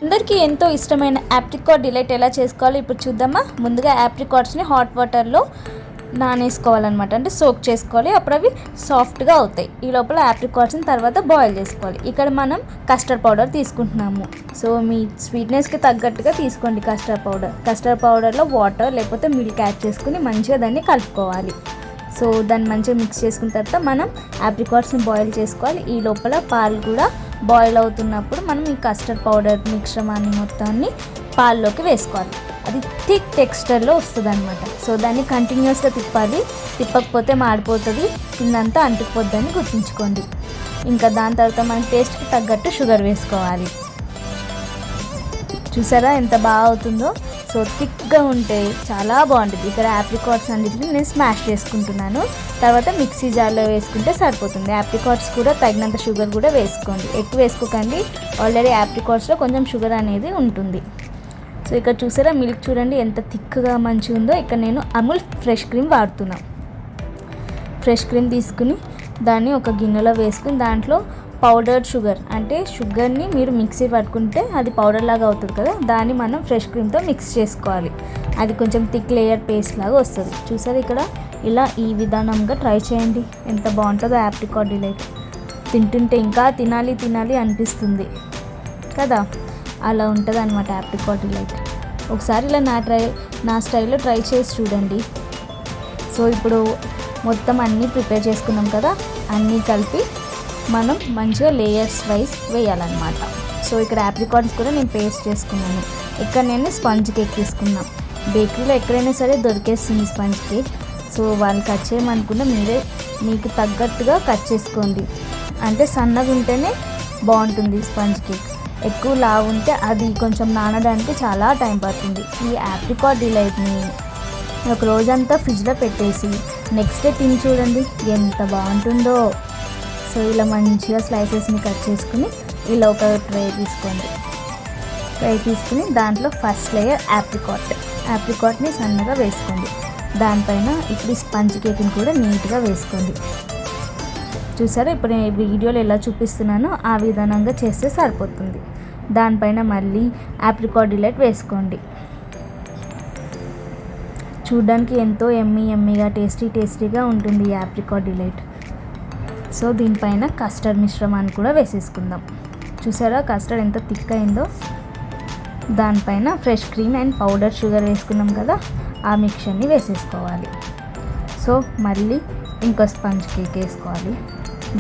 అందరికీ ఎంతో ఇష్టమైన ఆప్రికాట్ డిలైట్ ఎలా చేసుకోవాలో ఇప్పుడు చూద్దామా. ముందుగా ఆప్రికాట్స్ని హాట్ వాటర్లో నానేసుకోవాలన్నమాట, అంటే సోక్ చేసుకోవాలి. అప్పుడు అవి సాఫ్ట్గా అవుతాయి. ఈ లోపల ఆప్రికాట్స్ని తర్వాత బాయిల్ చేసుకోవాలి. ఇక్కడ మనం కస్టర్డ్ పౌడర్ తీసుకుంటున్నాము. సో మీ స్వీట్నెస్కి తగ్గట్టుగా తీసుకోండి కస్టర్డ్ పౌడర్లో వాటర్ లేకపోతే మిల్క్ యాడ్ చేసుకుని మంచిగా దాన్ని కలుపుకోవాలి. సో దాన్ని మంచిగా మిక్స్ చేసుకున్న తర్వాత మనం ఆప్రికాట్స్ని బాయిల్ చేసుకోవాలి. ఈ లోపల పాలు కూడా బాయిల్ అవుతున్నప్పుడు మనం ఈ కస్టర్డ్ పౌడర్ మిశ్రమాన్ని మొత్తాన్ని పాల్లోకి వేసుకోవాలి. అది థిక్ టెక్స్చర్లో వస్తుంది అనమాట. సో దాన్ని కంటిన్యూస్గా తిప్పాలి, తిప్పకపోతే మాడిపోతుంది, కిందంతా అంటుకుపోద్దని గుర్తుంచుకోండి. ఇంకా దాని తర్వాత మనం టేస్ట్కి తగ్గట్టు షుగర్ వేసుకోవాలి. చూసారా ఎంత బాగా అవుతుందో. సో థిక్గా ఉంటే చాలా బాగుంటుంది. ఇక్కడ ఆప్రికాట్స్ అన్నిటిని నేను స్మాష్ చేసుకుంటున్నాను. తర్వాత మిక్సీ జార్లో వేసుకుంటే సరిపోతుంది. ఆప్రికాట్స్ కూడా తగినంత షుగర్ కూడా వేసుకోండి, ఎక్కువ వేసుకోకండి. ఆల్రెడీ ఆప్రికాట్స్లో కొంచెం షుగర్ అనేది ఉంటుంది. సో ఇక్కడ చూసారా మిల్క్ చూడండి ఎంత థిక్గా మంచిగా ఉందో. ఇక్కడ నేను అమూల్ ఫ్రెష్ క్రీమ్ వాడుతున్నాను. ఫ్రెష్ క్రీమ్ తీసుకుని దాన్ని ఒక గిన్నెలో వేసుకుని దాంట్లో పౌడర్డ్ షుగర్, అంటే షుగర్ని మీరు మిక్సీ పట్టుకుంటే అది పౌడర్ లాగా అవుతుంది కదా, దాన్ని మనం ఫ్రెష్ క్రీమ్తో మిక్స్ చేసుకోవాలి. అది కొంచెం థిక్ లేయర్ పేస్ట్ లాగా వస్తుంది. చూసారు ఇక్కడ ఇలా ఈ విధానంగా ట్రై చేయండి. ఎంత బాగుంటుందో ఆప్రికాట్ డిలైట్. తింటుంటే ఇంకా తినాలి తినాలి అనిపిస్తుంది కదా, అలా ఉంటుంది అనమాట ఆప్రికాట్ డిలైట్. ఒకసారి ఇలా నా స్టైల్లో ట్రై చేసి చూడండి. సో ఇప్పుడు మొత్తం అన్నీ ప్రిపేర్ చేసుకున్నాం కదా, అన్నీ కలిపి మనం మంచిగా లేయర్స్ వైజ్ వేయాలన్నమాట. సో ఇక్కడ ఆప్రికాట్స్ కూడా నేను పేస్ట్ చేసుకున్నాను. ఇక్కడ నేను స్పంజ్ కేక్ తీసుకున్నాను. బేకరీలో ఎక్కడైనా సరే దొరికేస్తుంది స్పంజ్ కేక్. సో వాళ్ళు కట్ చేయమనుకున్న మీరే మీకు తగ్గట్టుగా కట్ చేసుకోండి. అంటే సన్నగా ఉంటేనే బాగుంటుంది స్పంజ్ కేక్. ఎక్కువ లావు ఉంటే అది కొంచెం నానడానికి చాలా టైం పడుతుంది. ఈ ఆప్రికాట్ డిలైట్ని ఒక రోజంతా ఫ్రిడ్జ్లో పెట్టేసి నెక్స్ట్ డే తిని చూడండి ఎంత బాగుంటుందో. సో ఇలా మంచిగా స్లైసెస్ని కట్ చేసుకుని ఇలా ఒక ట్రే తీసుకుని దాంట్లో ఫస్ట్ లేయర్ ఆప్రికాట్ని సన్నగా వేసుకోండి. దానిపైన ఇప్పుడు స్పంజ్ కేక్ని కూడా నీట్గా వేసుకోండి. చూసారా ఇప్పుడు నేను వీడియోలో ఎలా చూపిస్తున్నానో ఆ విధానంగా చేస్తే సరిపోతుంది. దానిపైన మళ్ళీ ఆప్రికాట్ డిలైట్ వేసుకోండి. చూడ్డానికి ఎంతో ఎమ్మీగా టేస్టీగా ఉంటుంది ఈ ఆప్రికాట్ డిలైట్. సో దీనిపైన కస్టర్డ్ మిశ్రమాన్ని కూడా వేసేసుకుందాం. చూసారా కస్టర్డ్ ఎంత థిక్ అయిందో. దానిపైన fresh cream and powder sugar వేసుకున్నాం కదా, ఆ మిక్చర్ని వేసేసుకోవాలి. సో మళ్ళీ ఇంకో స్పంజ్ కేక్ వేసుకోవాలి.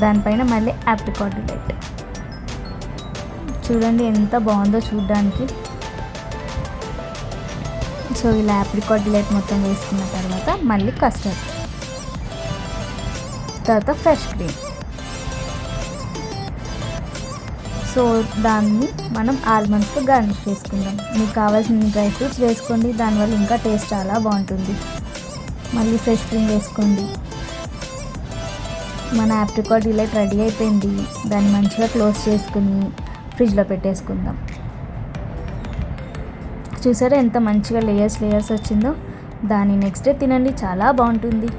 దానిపైన మళ్ళీ ఆప్రికాట్ డిలైట్. చూడండి ఎంత బాగుందో చూడడానికి. సో ఇలా ఆప్రికాట్ డిలైట్ మొత్తం వేసుకున్న తర్వాత మళ్ళీ కస్టర్డ్, తర్వాత ఫ్రెష్ క్రీమ్. సో దాన్ని మనం ఆల్మండ్స్తో గార్నిష్ చేసుకుందాం. మీకు కావాల్సిన డ్రై ఫ్రూట్స్ వేసుకోండి, దానివల్ల ఇంకా టేస్ట్ చాలా బాగుంటుంది. మళ్ళీ ఫ్రెష్ క్రీమ్ వేసుకోండి. మన ఆప్రికాట్ డిలైట్ రెడీ అయిపోయింది. దాన్ని మంచిగా క్లోజ్ చేసుకుని ఫ్రిడ్జ్లో పెట్టేసుకుందాం. చూసారా ఎంత మంచిగా లేయర్స్ వచ్చిందో. దాన్ని నెక్స్ట్ డే తినండి, చాలా బాగుంటుంది.